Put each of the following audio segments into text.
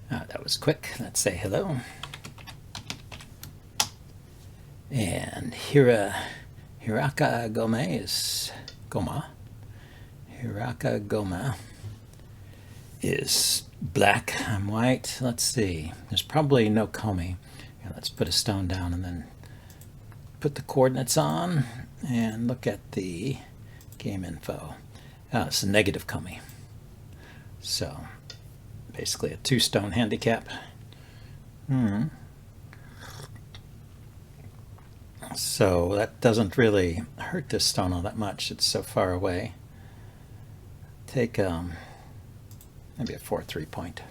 That was quick. Let's say hello. And Hiraka Goma is Goma. Hiraka Goma is black. I'm white. Let's see. There's probably no Komi. Yeah, let's put a stone down and then put the coordinates on and look at the game info. It's a negative Komi. So basically a 2-stone handicap. So that doesn't really hurt this stone all that much. It's so far away. Take maybe a 4-3 point.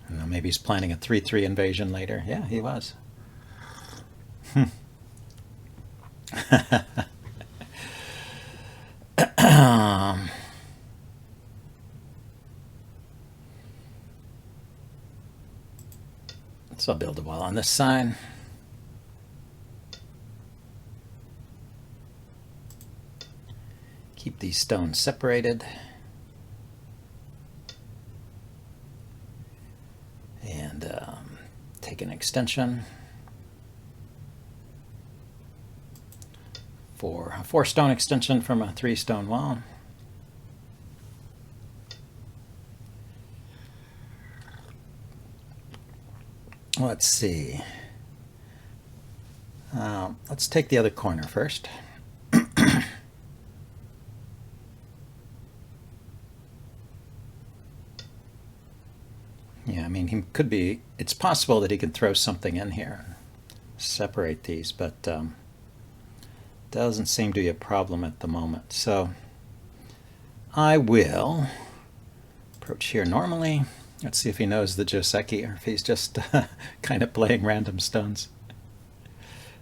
I don't know, maybe he's planning a 3-3 invasion later. Yeah, he was. So I'll build a wall on this side. Keep these stones separated. And take an extension for a 4-stone extension from a 3-stone wall. Let's see. Let's take the other corner first. Yeah, I mean, he could be, it's possible that he can throw something in here and separate these, but doesn't seem to be a problem at the moment. So I will approach here normally. Let's see if he knows the Joseki or if he's just kind of playing random stones.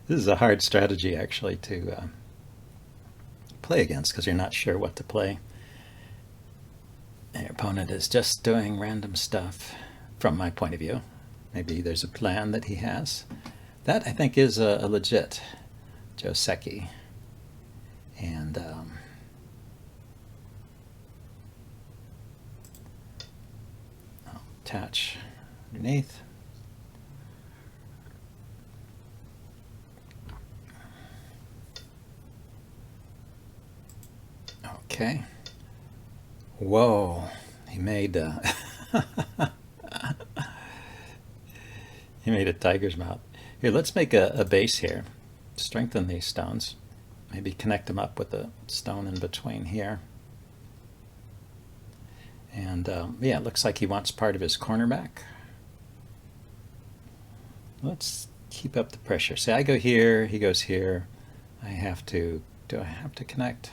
This is a hard strategy, actually, to play against because you're not sure what to play. Your opponent is just doing random stuff from my point of view. Maybe there's a plan that he has. That, I think, is a legit Joseki. And I'll attach underneath. Okay. Whoa, he made he made a tiger's mouth. Here, let's make a base here. Strengthen these stones. Maybe connect them up with a stone in between here. And yeah, it looks like he wants part of his corner back. Let's keep up the pressure. See, I go here, he goes here. I have to, do I have to connect?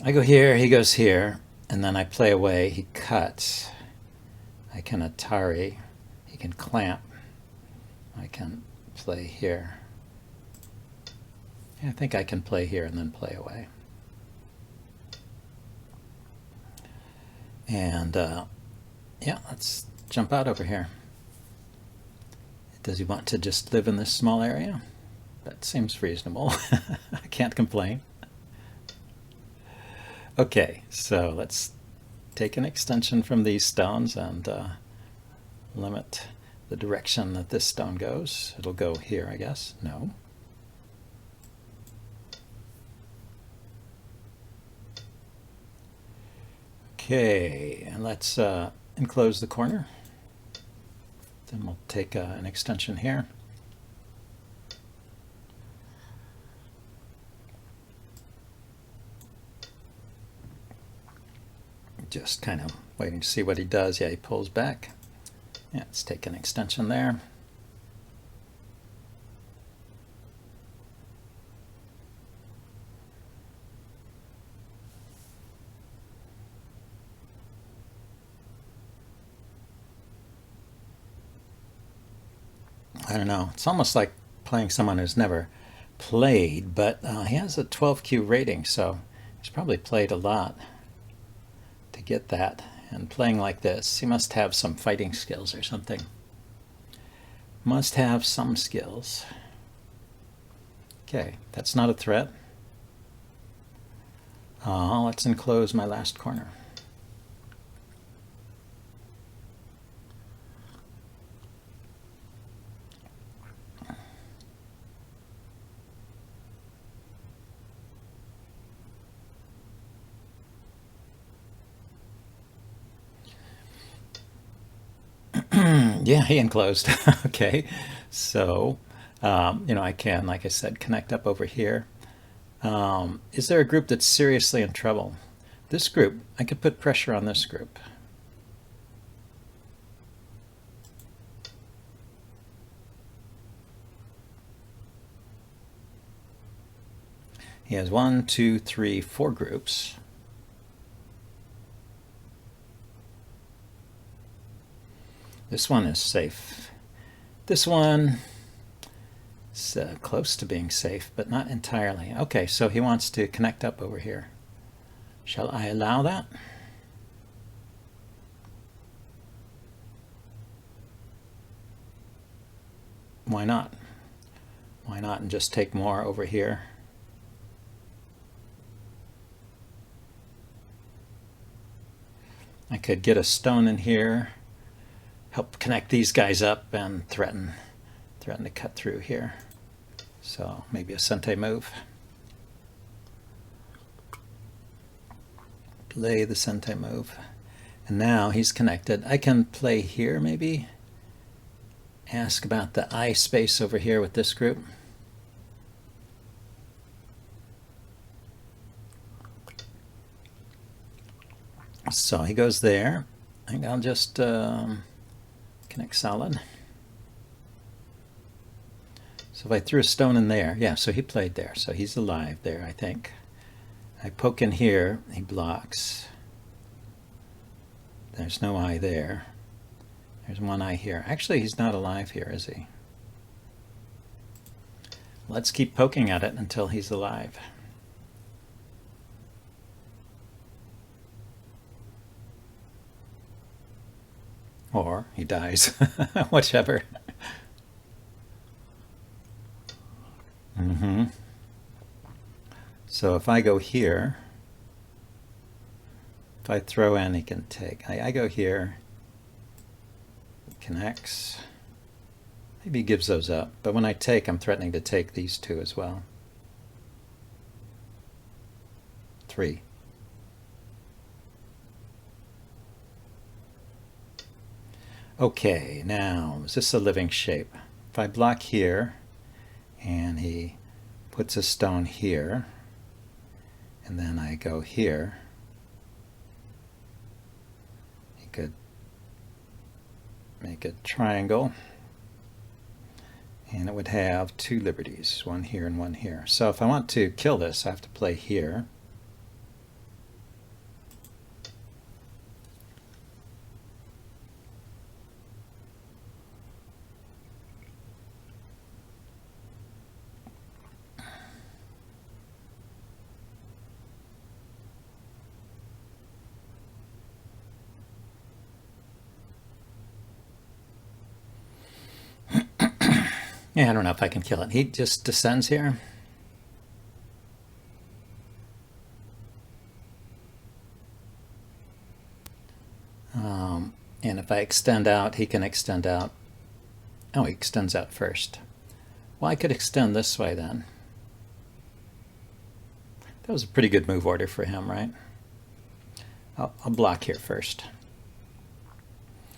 I go here, he goes here, and then I play away, he cuts. I can Atari, he can clamp. I can play here. Yeah, I think I can play here and then play away. And yeah, let's jump out over here. Does he want to just live in this small area? That seems reasonable. I can't complain. Okay, so let's take an extension from these stones and limit the direction that this stone goes. It'll go here, I guess. No. Okay, and let's enclose the corner. Then we'll take an extension here. Just kind of waiting to see what he does. Yeah, he pulls back. Yeah, let's take an extension there. I don't know. It's almost like playing someone who's never played, but he has a 12Q rating, so he's probably played a lot to get that. And playing like this, he must have some fighting skills or something. Must have some skills. Okay, that's not a threat. Let's enclose my last corner. Yeah, he enclosed. Okay, so I can, like I said, connect up over here. Is there a group that's seriously in trouble? This group, I could put pressure on this group. He has 1, 2, 3, 4 groups. This one is safe. This one is close to being safe, but not entirely. Okay, so he wants to connect up over here. Shall I allow that? Why not? Why not and just take more over here? I could get a stone in here, help connect these guys up, and threaten to cut through here. So maybe a Sente move. Play the Sente move. And now he's connected. I can play here maybe. Ask about the I space over here with this group. So he goes there. I think I'll just connect solid. So if I threw a stone in there, yeah, so he played there. So he's alive there, I think. I poke in here, he blocks. There's no eye there. There's one eye here. Actually, he's not alive here, is he? Let's keep poking at it until he's alive. Or he dies, whichever. So if I go here, if I throw in, he can take. I go here, connects. Maybe he gives those up. But when I take, I'm threatening to take these two as well. 3. Okay, now, is this a living shape? If I block here, and he puts a stone here, and then I go here, he could make a triangle, and it would have 2 liberties, one here and one here. So if I want to kill this, I have to play here. Yeah, I don't know if I can kill it. He just descends here. And if I extend out, he can extend out. Oh, he extends out first. Well, I could extend this way then. That was a pretty good move order for him, right? I'll block here first.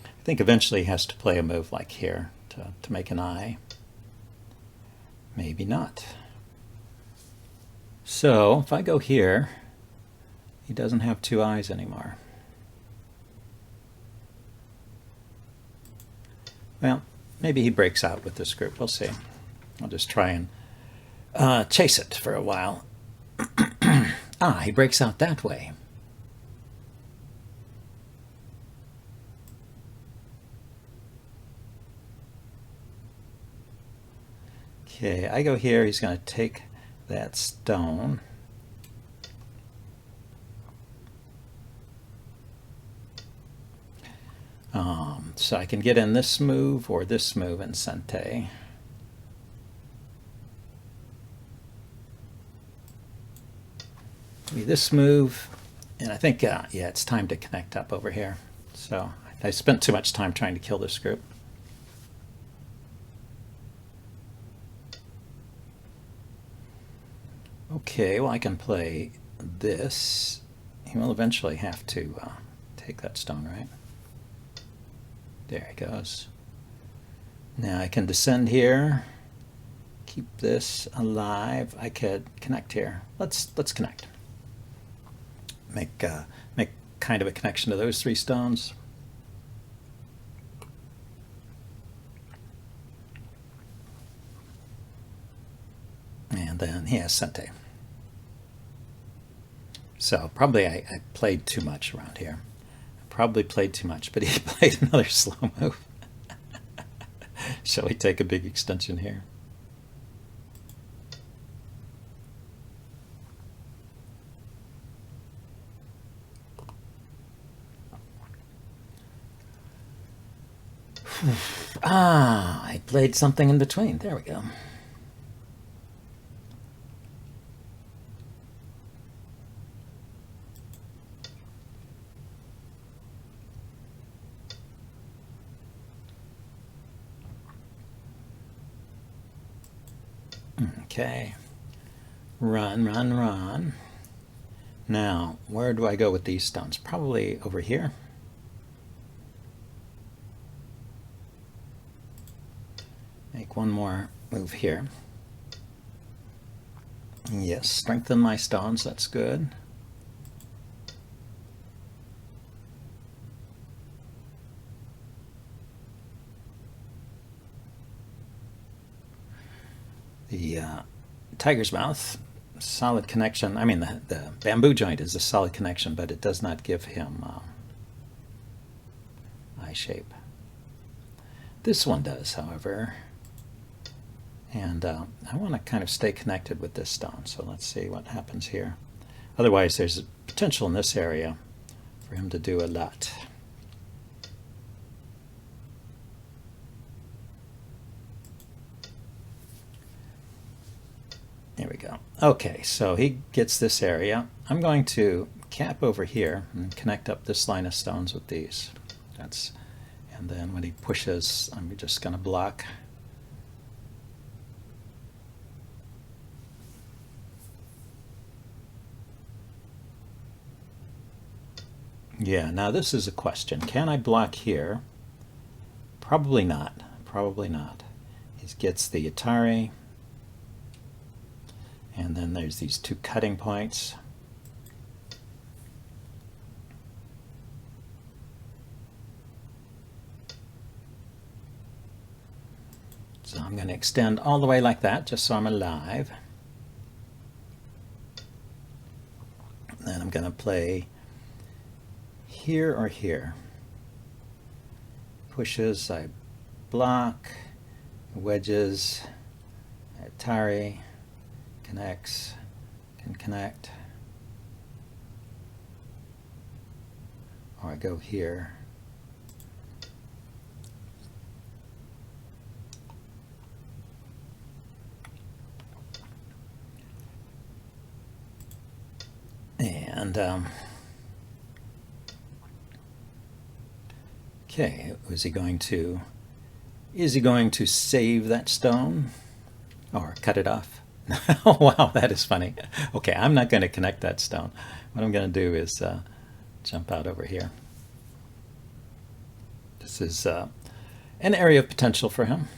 I think eventually he has to play a move like here to make an eye. Maybe not. So if I go here, he doesn't have 2 eyes anymore. Well, maybe he breaks out with this group. We'll see. I'll just try and chase it for a while. Ah, he breaks out that way. Okay, I go here, he's going to take that stone. So I can get in this move or this move in Sente. Maybe this move, and I think, yeah, it's time to connect up over here. So I spent too much time trying to kill this group. Okay, well I can play this. He will eventually have to take that stone, right? There he goes. Now I can descend here, keep this alive. I could connect here. Let's connect. Make kind of a connection to those three stones. And then he has Sente. So probably I played too much around here. Probably played too much, but he played another slow move. Shall we take a big extension here? I played something in between. There we go. Okay. Run, run, run. Now, where do I go with these stones? Probably over here. Make one more move here. Yes, strengthen my stones. That's good. The tiger's mouth, solid connection. I mean, the bamboo joint is a solid connection, but it does not give him eye shape. This one does, however. And I want to kind of stay connected with this stone, so let's see what happens here. Otherwise, there's potential in this area for him to do a lot. There we go. Okay, so he gets this area. I'm going to cap over here and connect up this line of stones with these. And then when he pushes, I'm just going to block. Yeah, now this is a question. Can I block here? Probably not. Probably not. He gets the Atari. And then there's these two cutting points. So I'm going to extend all the way like that, just so I'm alive. Then I'm going to play here or here. Pushes, I block, wedges, Atari. Connects, can connect, or I go here. And okay, is he going to save that stone or cut it off? Wow, that is funny. Okay, I'm not going to connect that stone. What I'm going to do is jump out over here. This is an area of potential for him.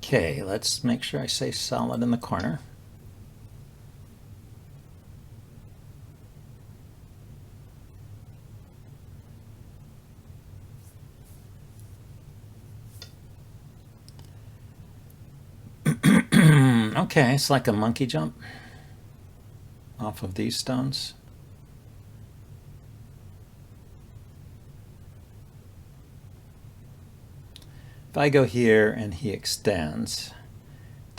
Okay, let's make sure I stay solid in the corner. Okay, it's like a monkey jump off of these stones. If I go here and he extends,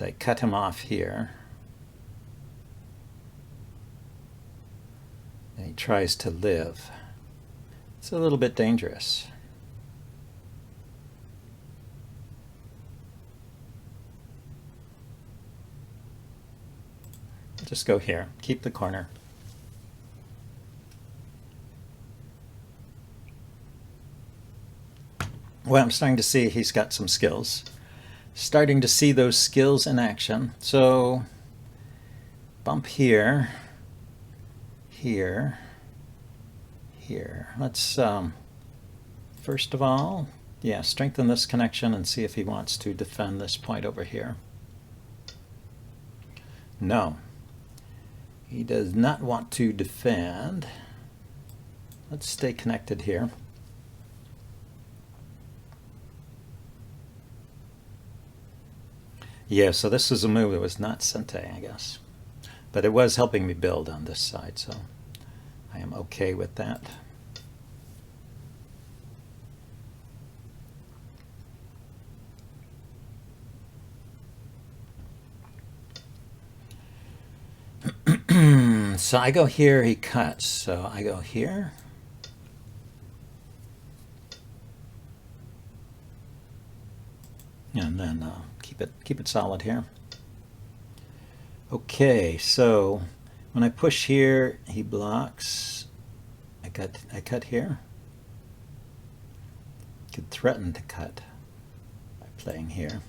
I cut him off here, and he tries to live. It's a little bit dangerous. Just go here, keep the corner. Well, I'm starting to see he's got some skills. Starting to see those skills in action. So bump here, here, here. Let's first of all, yeah, strengthen this connection and see if he wants to defend this point over here. No, he does not want to defend. Let's stay connected here. Yeah, so this is a move that was not Sente, I guess. But it was helping me build on this side, so I am okay with that. So I go here, he cuts. So I go here. And then keep it solid here. Okay, so when I push here, he blocks. I cut here. Could threaten to cut by playing here.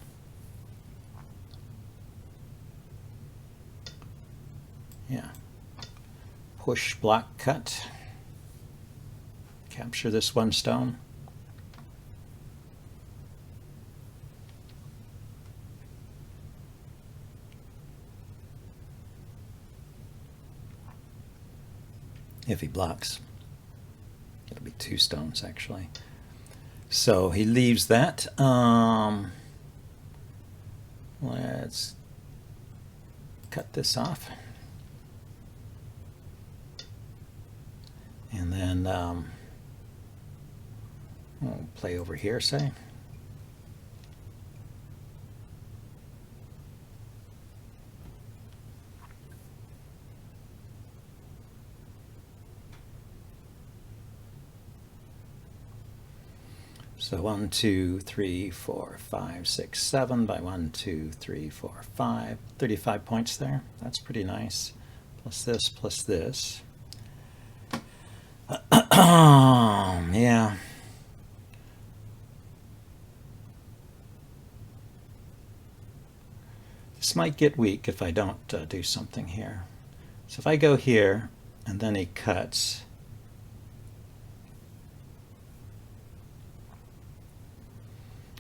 Yeah. Push, block, cut. Capture this one stone. If he blocks. It'll be 2 stones, actually. So he leaves that. Let's cut this off. And then we'll play over here, say. So 1, 2, 3, 4, 5, 6, 7 by 1, 2, 3, 4, 5. 35 points there. That's pretty nice. Plus this, plus this. Yeah. This might get weak if I don't do something here. So if I go here and then he cuts,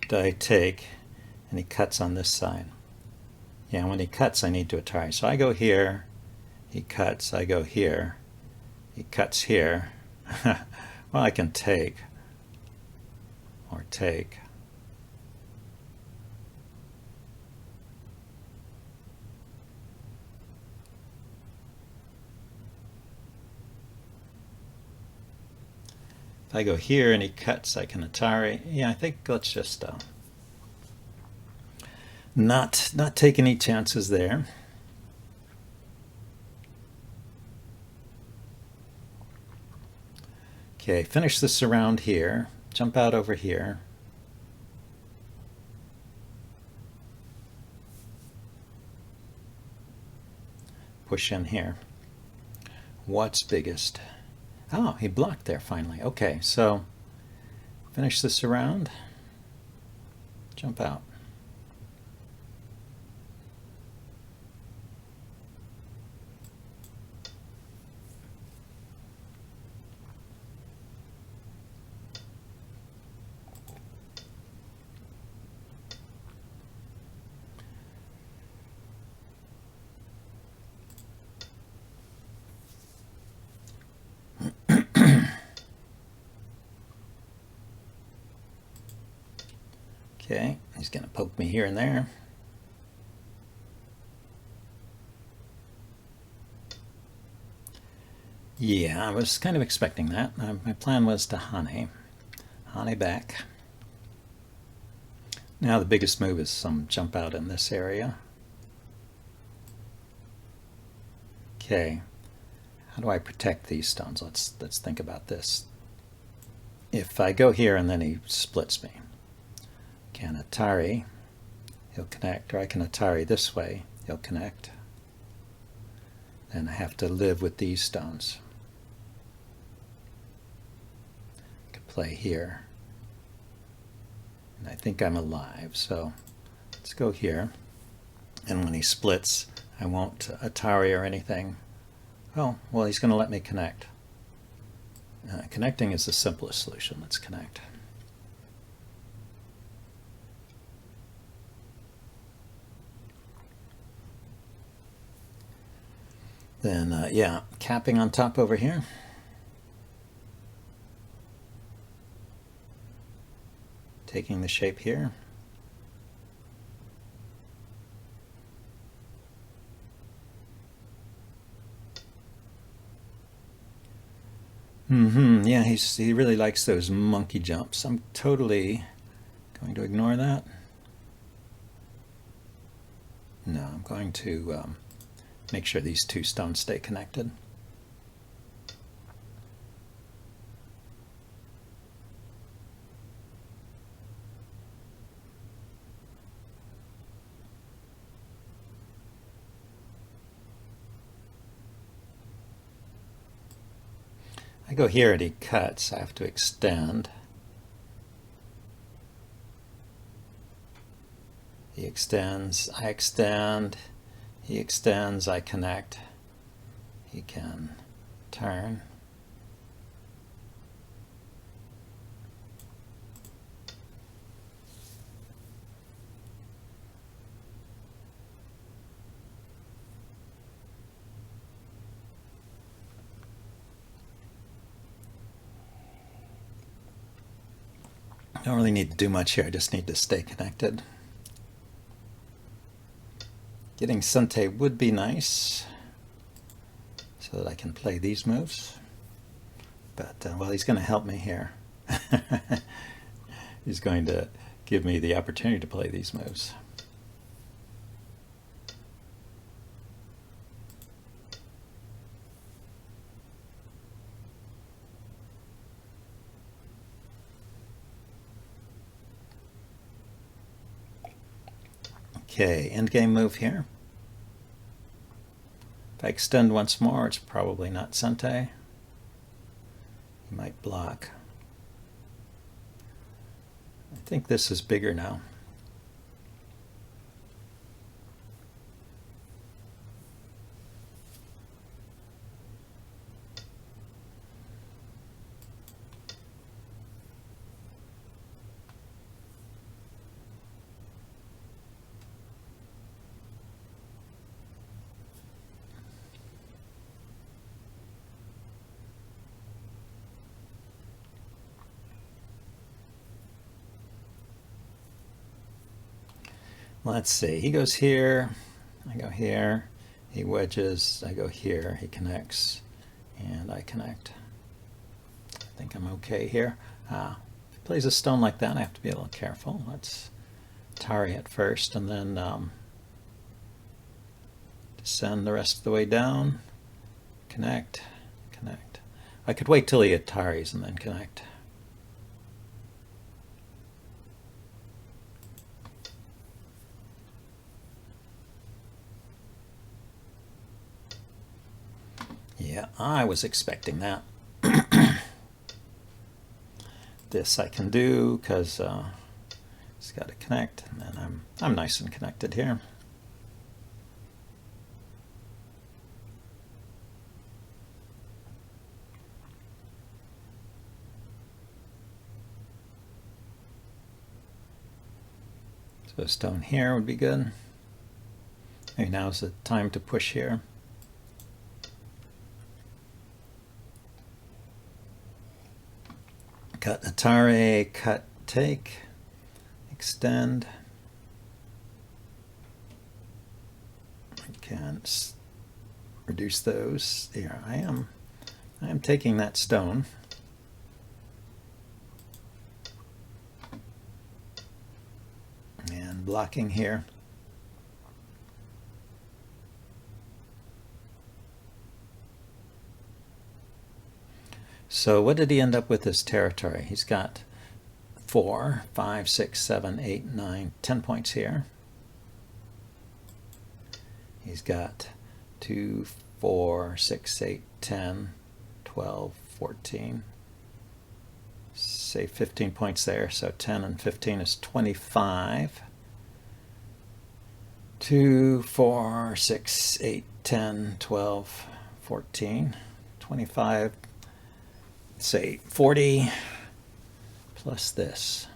I take, and he cuts on this side. Yeah, when he cuts, I need to Atari. So I go here, he cuts, I go here, he cuts here. Well, I can take, or take. If I go here and he cuts, I can Atari. Yeah, I think let's just not take any chances there. Okay, finish this around here. Jump out over here. Push in here. What's biggest? Oh, he blocked there finally. Okay, so finish this around. Jump out. Okay, he's going to poke me here and there. Yeah, I was kind of expecting that. My plan was to Hane back. Now the biggest move is some jump out in this area. Okay, how do I protect these stones? Let's think about this. If I go here and then he splits me, can Atari, he'll connect, or I can Atari this way, he'll connect. Then I have to live with these stones. I could play here. And I think I'm alive, so let's go here. And when he splits, I won't Atari or anything. Well, he's going to let me connect. Connecting is the simplest solution. Let's connect. Then, yeah, capping on top over here. Taking the shape here. Yeah, he really likes those monkey jumps. I'm totally going to ignore that. No, I'm going to make sure these two stones stay connected. I go here and he cuts. I have to extend. He extends, I extend, he extends, I connect. He can turn. Don't really need to do much here, I just need to stay connected. Getting Sente would be nice so that I can play these moves. But, well, he's going to help me here. He's going to give me the opportunity to play these moves. Okay, endgame move here. If I extend once more, it's probably not Sente. He might block. I think this is bigger now. Let's see, he goes here, I go here, he wedges, I go here, he connects, and I connect. I think I'm okay here. If he plays a stone like that, I have to be a little careful. Let's Atari it first, and then descend the rest of the way down, connect, connect. I could wait till he Ataris and then connect. Yeah, I was expecting that. This I can do because it's got to connect, and then I'm nice and connected here. So a stone here would be good. Maybe now's the time to push here. Cut Atari, cut take, extend. I can reduce those. Here I am taking that stone. And blocking here. So what did he end up with as territory? He's got 4, 5, 6, 7, 8, 9, 10 points here. He's got 2, 4, 6, 8, 10, 12, 14. Say 15 points there, so 10 and 15 is 25. 2, 4, 6, 8, 10, 12, 14, 25, say 40 plus this.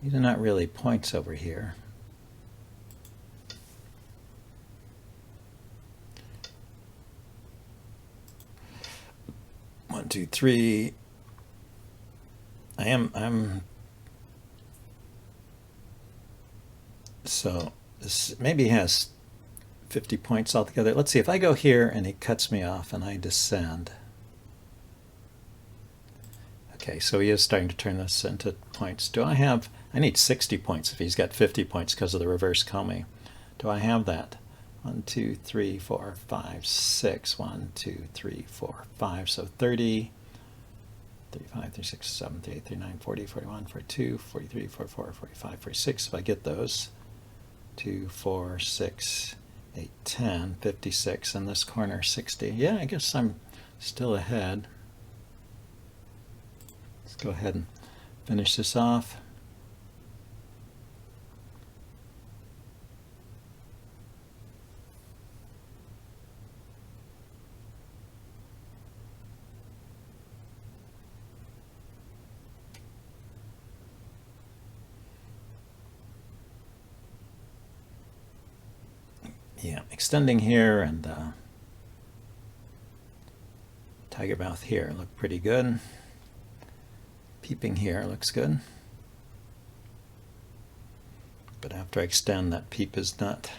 These are not really points over here. One, two, three. So this maybe has 50 points altogether. Let's see, if I go here and he cuts me off and I descend. Okay, so he is starting to turn this into points. I need 60 points if he's got 50 points because of the reverse coming. Do I have that? 1, 2, 3, 4, 5, 6. 1, 2, 3, 4, 5. So 30, 35, 36, 7, 38, 39, 40, 41, 42, 43, 44, 45, 46. If I get those. 2, 4, 6, 8, 10, 56. In this corner, 60. Yeah, I guess I'm still ahead. Let's go ahead and finish this off. Yeah, extending here and tiger mouth here look pretty good. Peeping here looks good. But after I extend, that peep is not,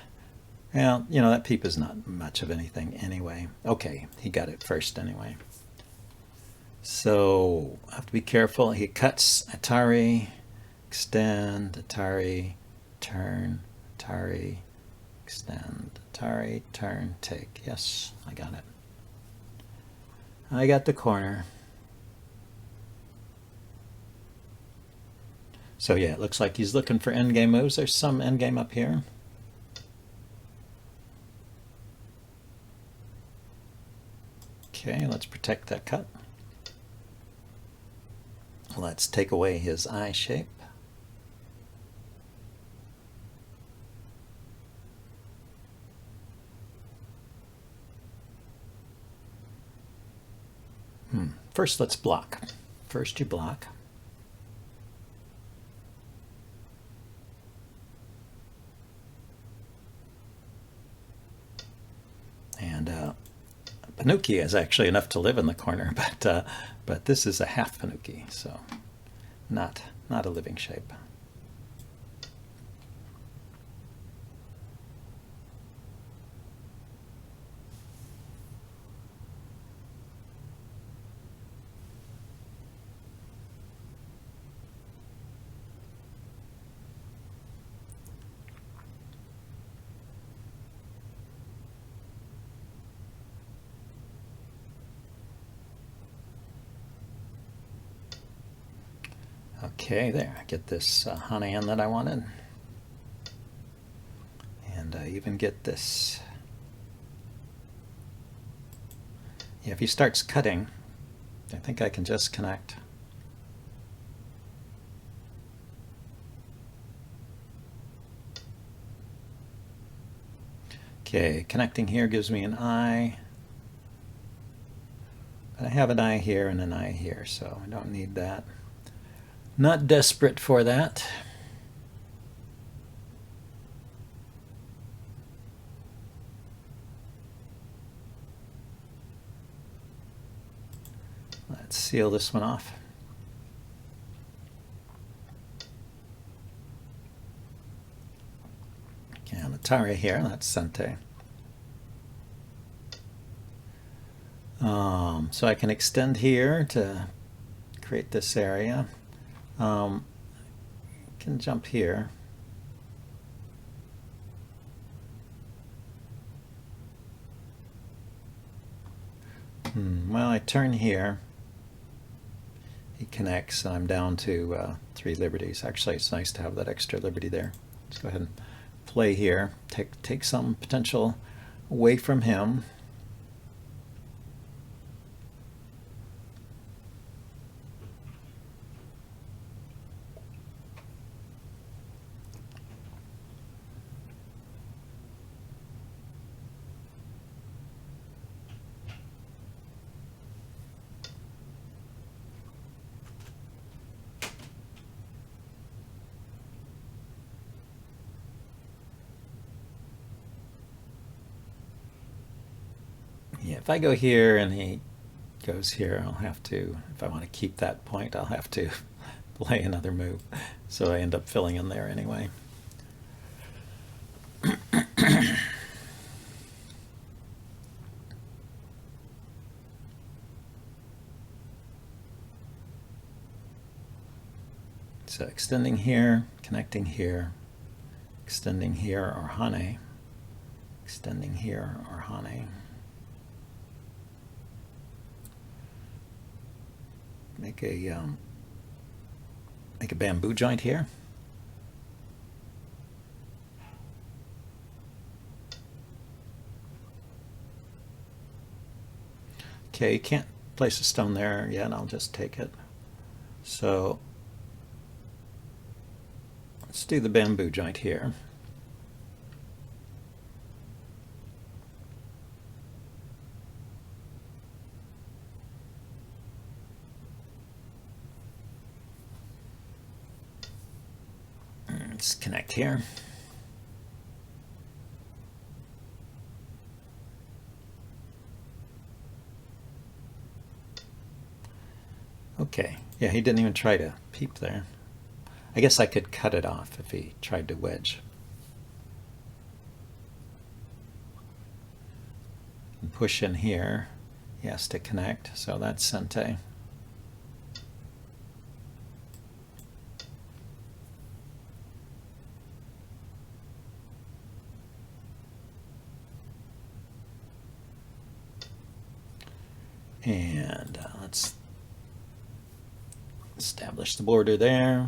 well, you know, that peep is not much of anything anyway. Okay, he got it first anyway. So I have to be careful. He cuts Atari, extend, Atari, turn, Atari, extend, Atari, turn, take. Yes, I got it. I got the corner. So yeah, it looks like he's looking for endgame moves. There's some endgame up here. Okay, let's protect that cut. Let's take away his eye shape. First, let's block. First, you block. And Panuki is actually enough to live in the corner, but this is a half Panuki, so not a living shape. Okay, there, I get this Hanayan that I wanted. And I even get this. Yeah, if he starts cutting, I think I can just connect. Okay, connecting here gives me an eye. But I have an eye here and an eye here, so I don't need that. Not desperate for that. Let's seal this one off. Okay, and Atari here, that's Sente. So I can extend here to create this area. Can jump here. Well, I turn here. He connects, and I'm down to 3 liberties. Actually, it's nice to have that extra liberty there. Let's go ahead and play here. Take some potential away from him. Yeah, if I go here and he goes here, I'll have to, if I want to keep that point, I'll have to play another move. So I end up filling in there anyway. So extending here, connecting here, extending here or Hane, extending here or Hane. Make a bamboo joint here. Okay, you can't place a stone there yet. I'll just take it. So let's do the bamboo joint here. Let's connect here. Okay, yeah, he didn't even try to peep there. I guess I could cut it off if he tried to wedge. And push in here, he has to connect, so that's Sente. And let's establish the border there.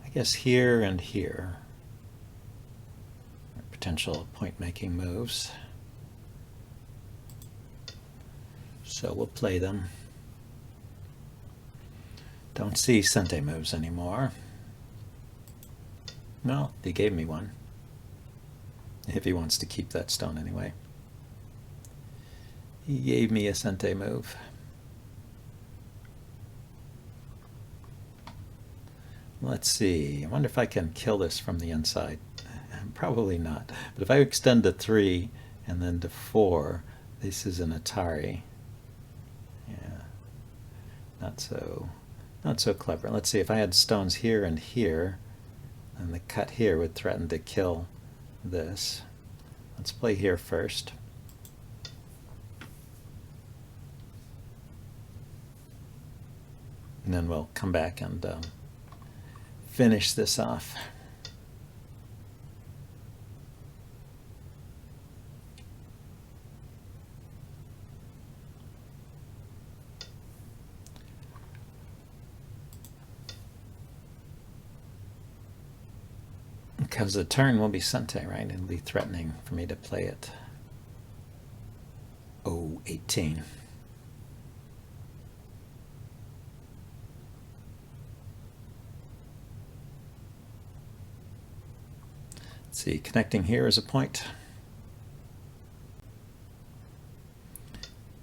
I guess here and here are potential point-making moves. So we'll play them. Don't see Sente moves anymore. No, he gave me one. If he wants to keep that stone anyway. He gave me a Sente move. Let's see. I wonder if I can kill this from the inside. Probably not. But if I extend to 3 and then to 4, this is an Atari. Yeah. Not so clever. Let's see. If I had stones here and here, then the cut here would threaten to kill this. Let's play here first. And then we'll come back and finish this off. Because the turn will be Sente, right? It'll be threatening for me to play it. Oh, 18. Let's see, connecting here is a point.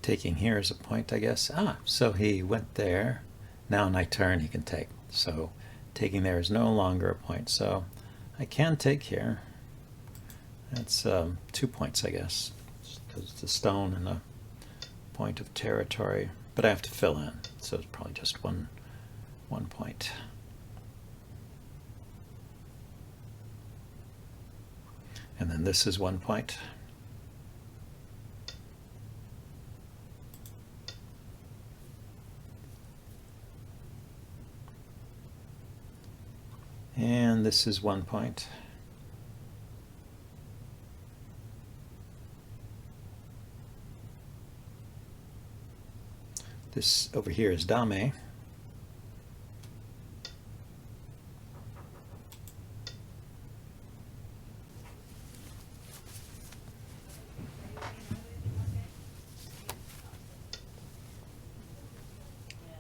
Taking here is a point, I guess. Ah, so he went there. Now on my turn he can take. So taking there is no longer a point. So I can take here. That's 2 points, I guess, because it's a stone and a point of territory. But I have to fill in, so it's probably just one point. And then this is 1 point. And this is 1 point. This over here is Dame.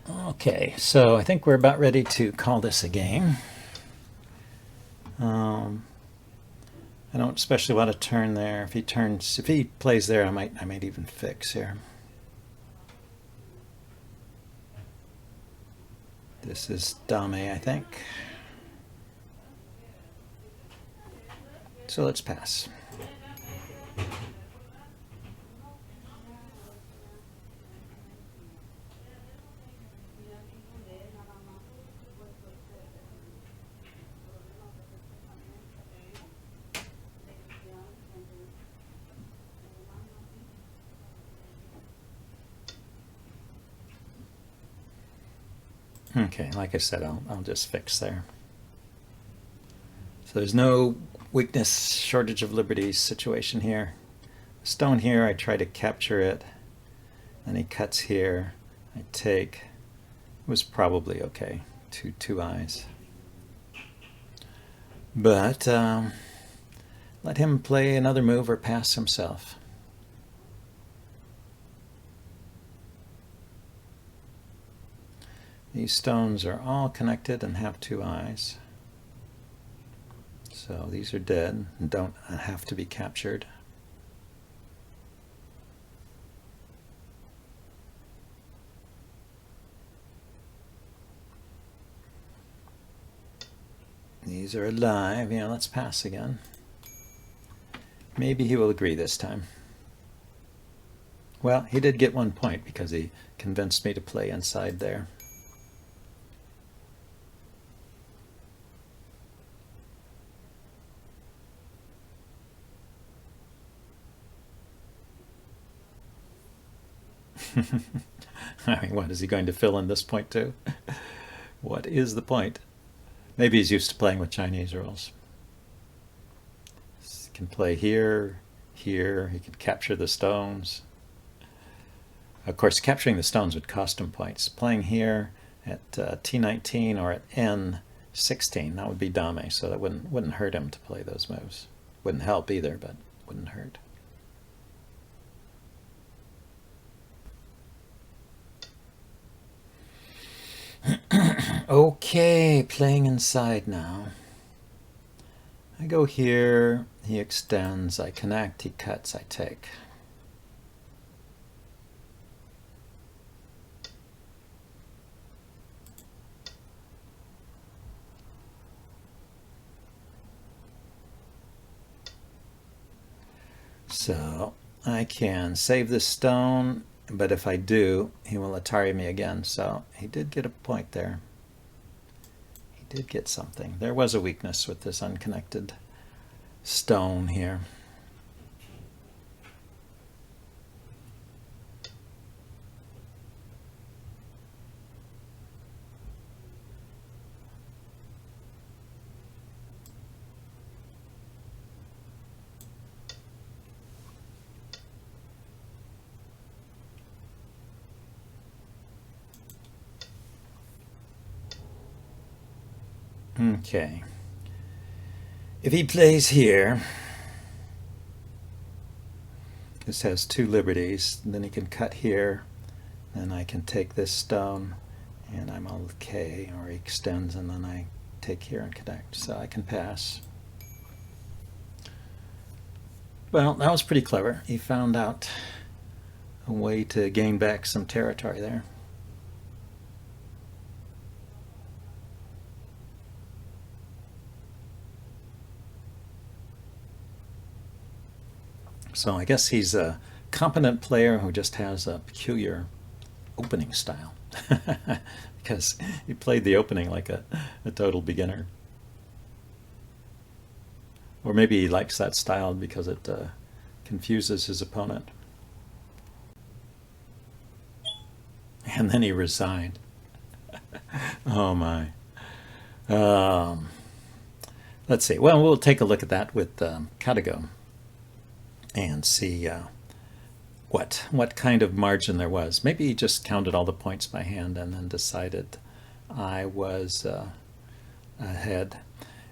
Okay, so I think we're about ready to call this a game. I don't especially want to turn there. If he plays there, I might even fix here. This is Dame, I think. So let's pass. Okay, like I said, I'll just fix there. So there's no weakness, shortage of liberties situation here. Stone here, I try to capture it. Then he cuts here. I take. It was probably okay. Two eyes. But let him play another move or pass himself. These stones are all connected and have two eyes. So these are dead and don't have to be captured. These are alive. Yeah, let's pass again. Maybe he will agree this time. Well, he did get 1 point because he convinced me to play inside there. I mean, what, is he going to fill in this point too? What is the point? Maybe he's used to playing with Chinese rules. He can play here, here, he can capture the stones. Of course, capturing the stones would cost him points. Playing here at T19 or at N16, that would be Dame, so that wouldn't hurt him to play those moves. Wouldn't help either, but wouldn't hurt. Okay, playing inside now. I go here, he extends, I connect, he cuts, I take. So I can save this stone, but if I do, he will Atari me again. So he did get a point there. He did get something. There was a weakness with this unconnected stone here. Okay. If he plays here, this has two liberties. Then he can cut here, and I can take this stone, and I'm okay. Or he extends, and then I take here and connect. So I can pass. Well, that was pretty clever. He found out a way to gain back some territory there. So I guess he's a competent player who just has a peculiar opening style because he played the opening like a total beginner. Or maybe he likes that style because it confuses his opponent. And then he resigned. Oh my. Let's see. Well, we'll take a look at that with Katago and see what kind of margin there was. Maybe he just counted all the points by hand and then decided I was ahead.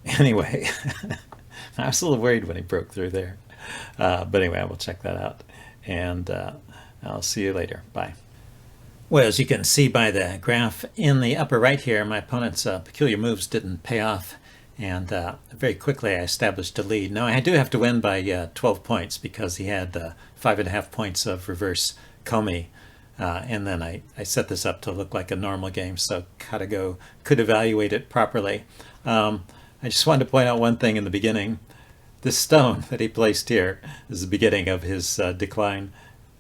Anyway, I was a little worried when he broke through there. But anyway, I will check that out. And I'll see you later. Bye. Well, as you can see by the graph in the upper right here, my opponent's peculiar moves didn't pay off. And very quickly I established a lead. Now I do have to win by 12 points because he had 5.5 points of reverse Komi. And then I set this up to look like a normal game so Katago could evaluate it properly. I just wanted to point out one thing in the beginning. this stone that he placed here is the beginning of his decline.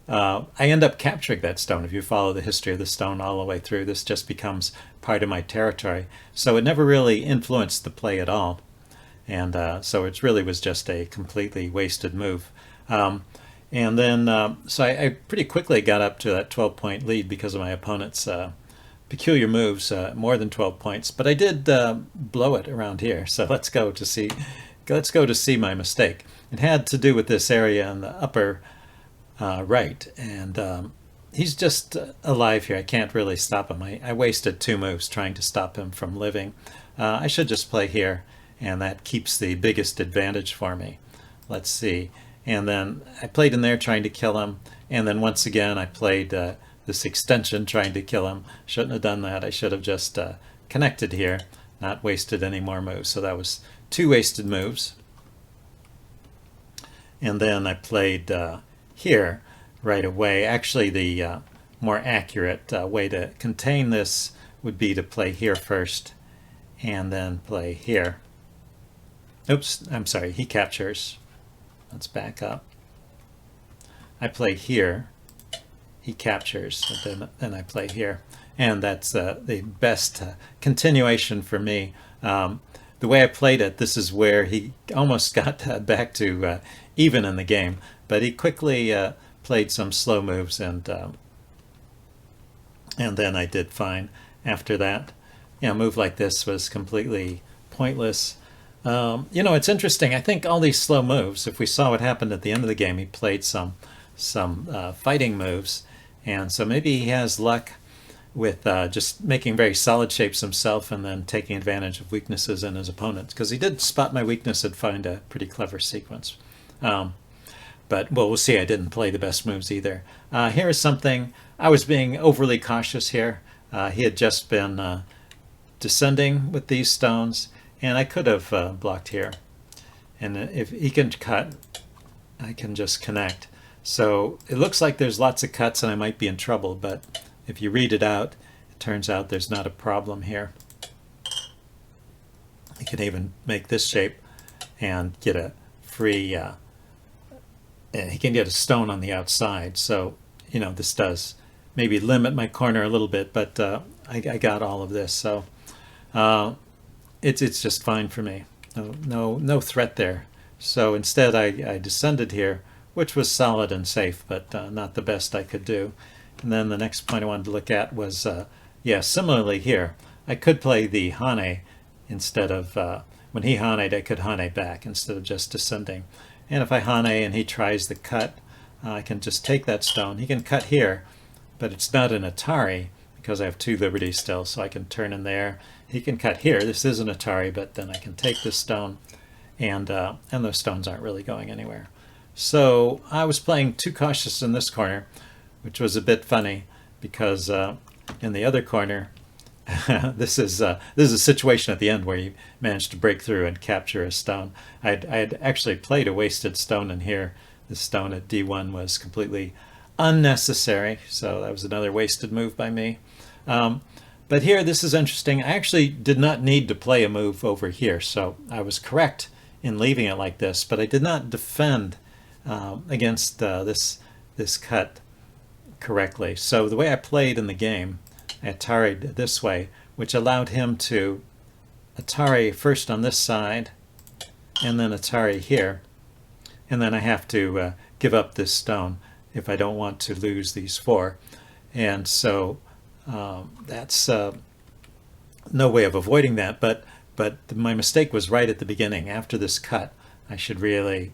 I end up capturing that stone. If you follow the history of the stone all the way through, this just becomes part of my territory. So it never really influenced the play at all. And so it really was just a completely wasted move. And then, so I pretty quickly got up to that 12-point lead because of my opponent's peculiar moves, more than 12 points. But I did blow it around here. So let's go to see my mistake. It had to do with this area in the upper right, and he's just alive here. I can't really stop him. I wasted 2 moves trying to stop him from living. I should just play here, and that keeps the biggest advantage for me. Let's see. And then I played in there trying to kill him, and then once again I played this extension trying to kill him. Shouldn't have done that. I should have just connected here, not wasted any more moves. So that was 2 wasted moves. And then I played here right away. Actually, the more accurate way to contain this would be to play here first and then play here. Oops, I'm sorry, he captures. Let's back up. I play here, he captures, then I play here. And that's the best continuation for me. The way I played it, this is where he almost got back to even in the game, but he quickly played some slow moves, and then I did fine after that. A move like this was completely pointless. It's interesting. I think all these slow moves, if we saw what happened at the end of the game, he played some fighting moves, and so maybe he has luck with just making very solid shapes himself and then taking advantage of weaknesses in his opponents, because he did spot my weakness and find a pretty clever sequence. But we'll see. I didn't play the best moves either. Here is something. I was being overly cautious here. He had just been descending with these stones, and I could have blocked here. And if he can cut, I can just connect. So it looks like there's lots of cuts and I might be in trouble, but if you read it out, it turns out there's not a problem here. You can even make this shape and get a free, and he can get a stone on the outside. So, this does maybe limit my corner a little bit, but I got all of this. So it's just fine for me. No threat there. So instead I descended here, which was solid and safe, but not the best I could do. And then the next point I wanted to look at was, similarly here, I could play the Hane instead of, when he Hane'd, I could Hane back instead of just descending. And if I Hane and he tries the cut, I can just take that stone. He can cut here, but it's not an Atari because I have 2 liberties still, so I can turn in there. He can cut here. This is an Atari, but then I can take this stone, and those stones aren't really going anywhere. So I was playing too cautious in this corner, which was a bit funny because in the other corner, this is a situation at the end where you managed to break through and capture a stone. I had actually played a wasted stone in here. This stone at D1 was completely unnecessary, so that was another wasted move by me. But here, this is interesting. I actually did not need to play a move over here, so I was correct in leaving it like this, but I did not defend against this cut correctly. So the way I played in the game, I Atari'd this way, which allowed him to Atari first on this side and then Atari here, and then I have to give up this stone if I don't want to lose these 4. And so that's no way of avoiding that, but my mistake was right at the beginning. After this cut, I should really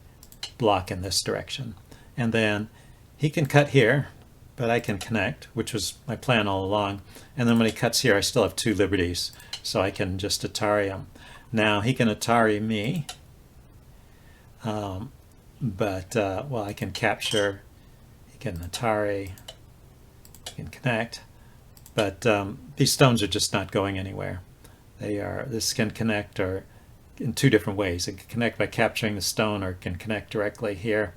block in this direction. And then he can cut here, but I can connect, which was my plan all along. And then when he cuts here, I still have 2 liberties, so I can just Atari him. Now he can Atari me, well, I can capture, he can Atari, he can connect, but these stones are just not going anywhere. This can connect or in 2 different ways. It can connect by capturing the stone, or it can connect directly here.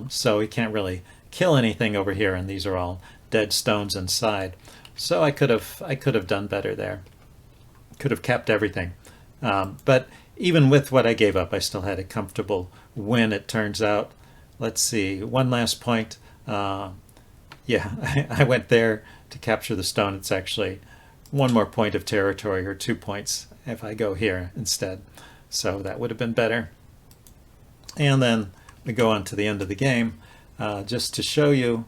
So he can't really kill anything over here, and these are all dead stones inside. So I could have done better there. Could have kept everything. But even with what I gave up, I still had a comfortable win, it turns out. Let's see, one last point. Yeah, I went there to capture the stone. It's actually one more point of territory, or 2 points if I go here instead. So that would have been better. And then we go on to the end of the game, just to show you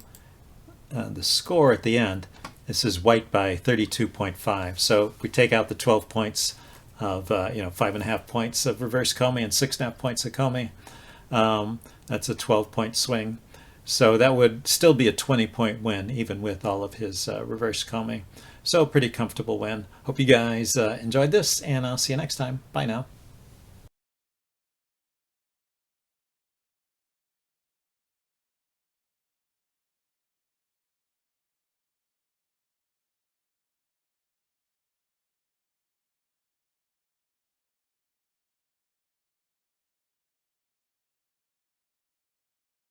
the score at the end. This is white by 32.5. So if we take out the 12 points of 5.5 points of reverse Comey and 6.5 points of Comey, that's a 12-point swing. So that would still be a 20-point win, even with all of his reverse Comey. So pretty comfortable win. Hope you guys enjoyed this, and I'll see you next time. Bye now.